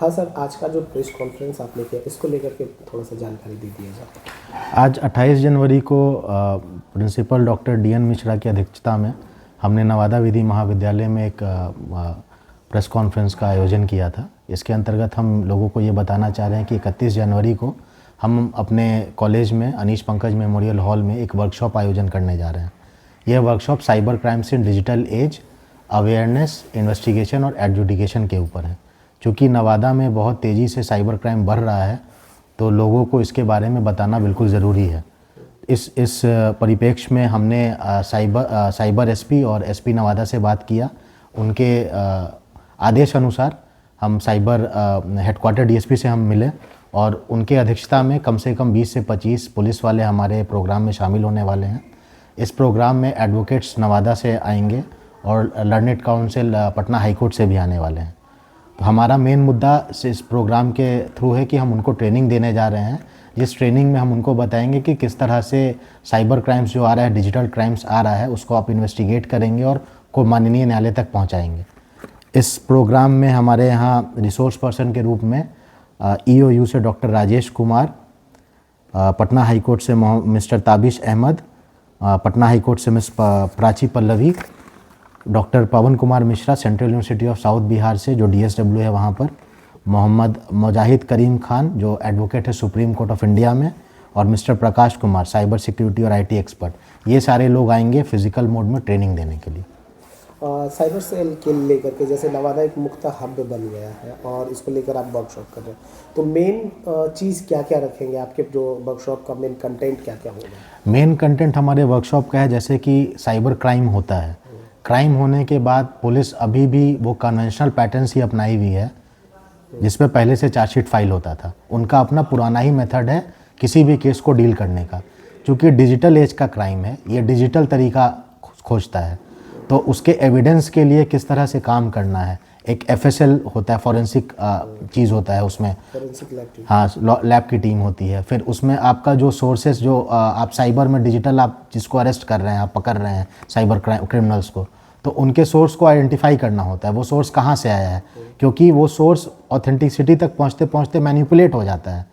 हाँ सर, आज का जो प्रेस कॉन्फ्रेंस आपने किया इसको लेकर के थोड़ा सा जानकारी दे दिया जाए। आज 28 जनवरी को प्रिंसिपल डॉक्टर DN मिश्रा की अध्यक्षता में हमने नवादा विधि महाविद्यालय में एक प्रेस कॉन्फ्रेंस का आयोजन किया था। इसके अंतर्गत हम लोगों को ये बताना चाह रहे हैं कि 31 जनवरी को हम अपने कॉलेज में अनीश पंकज मेमोरियल हॉल में एक वर्कशॉप आयोजन करने जा रहे हैं। यह वर्कशॉप साइबर क्राइम्स इन डिजिटल एज, अवेयरनेस, इन्वेस्टिगेशन और एडजुडिकेशन के ऊपर है। चूँकि नवादा में बहुत तेज़ी से साइबर क्राइम बढ़ रहा है तो लोगों को इसके बारे में बताना बिल्कुल ज़रूरी है। इस परिप्रेक्ष्य में हमने साइबर SP और SP नवादा से बात किया। उनके आदेश अनुसार हम साइबर हेडक्वार्टर DSP से हम मिले और उनके अध्यक्षता में कम से कम 20 से 25 पुलिस वाले हमारे प्रोग्राम में शामिल होने वाले हैं। इस प्रोग्राम में एडवोकेट्स नवादा से आएंगे और लर्नेड काउंसिल पटना हाईकोर्ट से भी आने वाले हैं। तो हमारा मेन मुद्दा इस प्रोग्राम के थ्रू है कि हम उनको ट्रेनिंग देने जा रहे हैं, जिस ट्रेनिंग में हम उनको बताएंगे कि किस तरह से साइबर क्राइम्स जो आ रहा है, डिजिटल क्राइम्स आ रहा है, उसको आप इन्वेस्टिगेट करेंगे और को माननीय न्यायालय तक पहुंचाएंगे। इस प्रोग्राम में हमारे यहाँ रिसोर्स पर्सन के रूप में EOU से डॉक्टर राजेश कुमार, पटना हाईकोर्ट से मिस्टर ताबिश अहमद, पटना हाईकोर्ट से miss Prachi Pallavi, doctor Pawan Kumar Mishra central university of south Bihar से जो DSW है वहाँ पर, मोहम्मद मुजाहिद करीम खान जो एडवोकेट है सुप्रीम कोर्ट ऑफ इंडिया में, और mister Prakash Kumar cyber security और IT एक्सपर्ट। ये सारे लोग आएंगे फिजिकल मोड में ट्रेनिंग देने के लिए। साइबर सेल के लेकर के जैसे नवादा एक मुक्त हब बन गया है और इसको लेकर आप वर्कशॉप कर रहे हैं, तो मेन चीज़ क्या क्या रखेंगे? आपके जो वर्कशॉप का मेन कंटेंट क्या क्या होगा? मेन कंटेंट हमारे वर्कशॉप का है जैसे कि साइबर क्राइम होता है, क्राइम होने के बाद पुलिस अभी भी वो कन्वेंशनल पैटर्न्स ही अपनाई हुई है जिसमें पहले से चार्जशीट फाइल होता था। उनका अपना पुराना ही मेथड है किसी भी केस को डील करने का। क्योंकि डिजिटल एज का क्राइम है, ये डिजिटल तरीका खोजता है, तो उसके एविडेंस के लिए किस तरह से काम करना है। एक FSL होता है, फॉरेंसिक चीज़ होता है, उसमें हाँ लैब की टीम होती है। फिर उसमें आपका जो सोर्सेस जो आप साइबर में डिजिटल आप जिसको अरेस्ट कर रहे हैं, आप पकड़ रहे हैं साइबर क्रिमिनल्स को, तो उनके सोर्स को आइडेंटिफाई करना होता है। वो सोर्स कहाँ से आया है, क्योंकि वो सोर्स ऑथेंटिसिटी तक पहुँचते पहुँचते मैनिपुलेट हो जाता है।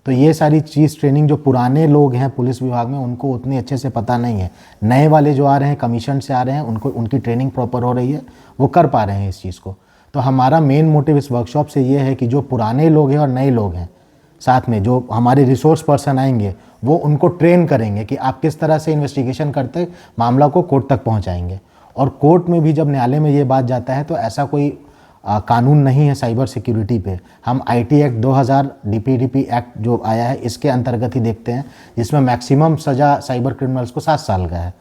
तो ये सारी चीज़ ट्रेनिंग जो पुराने लोग हैं पुलिस विभाग में उनको उतनी अच्छे से पता नहीं है। नए वाले जो आ रहे हैं, कमीशन से आ रहे हैं, उनको उनकी ट्रेनिंग प्रॉपर हो रही है, वो कर पा रहे हैं इस चीज़ को। तो हमारा मेन मोटिव इस वर्कशॉप से ये है कि जो पुराने लोग हैं और नए लोग हैं, साथ में जो हमारे रिसोर्स पर्सन आएंगे वो उनको ट्रेन करेंगे कि आप किस तरह से इन्वेस्टिगेशन करते मामला को कोर्ट तक पहुँचाएंगे। और कोर्ट में भी जब न्यायालय में ये बात जाता है तो ऐसा कोई कानून नहीं है साइबर सिक्योरिटी पे। हम IT एक्ट 2000 DPDP एक्ट जो आया है इसके अंतर्गत ही देखते हैं, जिसमें मैक्सिमम सज़ा साइबर क्रिमिनल्स को 7 साल का है।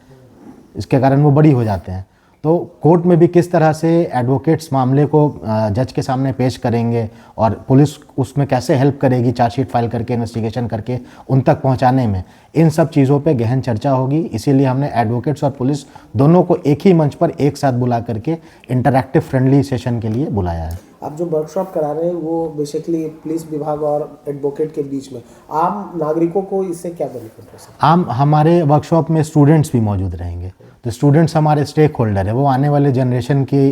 इसके कारण वो बड़ी हो जाते हैं। तो कोर्ट में भी किस तरह से एडवोकेट्स मामले को जज के सामने पेश करेंगे और पुलिस उसमें कैसे हेल्प करेगी चार्जशीट फाइल करके, इन्वेस्टिगेशन करके उन तक पहुंचाने में, इन सब चीज़ों पे गहन चर्चा होगी। इसीलिए हमने एडवोकेट्स और पुलिस दोनों को एक ही मंच पर एक साथ बुला करके इंटरैक्टिव फ्रेंडली सेशन के लिए बुलाया है। आप जो वर्कशॉप करा रहे हैं वो बेसिकली पुलिस विभाग और एडवोकेट के बीच में, आम नागरिकों को इससे क्या बेनिफिट हो सकता है? हमारे वर्कशॉप में स्टूडेंट्स भी मौजूद रहेंगे। तो स्टूडेंट्स हमारे स्टेक होल्डर है, वो आने वाले जनरेशन के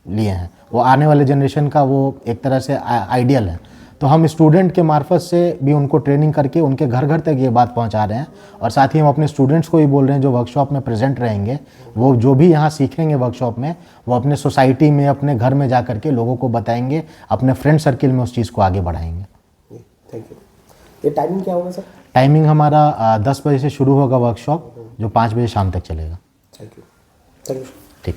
लिए हैं, वो आने वाले जनरेशन का वो एक तरह से आइडियल है। तो हम स्टूडेंट के मार्फत से भी उनको ट्रेनिंग करके उनके घर घर तक ये बात पहुंचा रहे हैं। और साथ ही हम अपने स्टूडेंट्स को भी बोल रहे हैं जो वर्कशॉप में प्रेजेंट रहेंगे, वो जो भी यहाँ सीखेंगे वर्कशॉप में, वो अपने सोसाइटी में, अपने घर में जा करके लोगों को बताएंगे, अपने फ्रेंड सर्किल में उस चीज़ को आगे बढ़ाएंगे। Thank you. ये टाइमिंग क्या होगा सर? टाइमिंग हमारा 10 बजे से शुरू होगा वर्कशॉप, जो 5 बजे शाम तक चलेगा। Thank you. ठीक।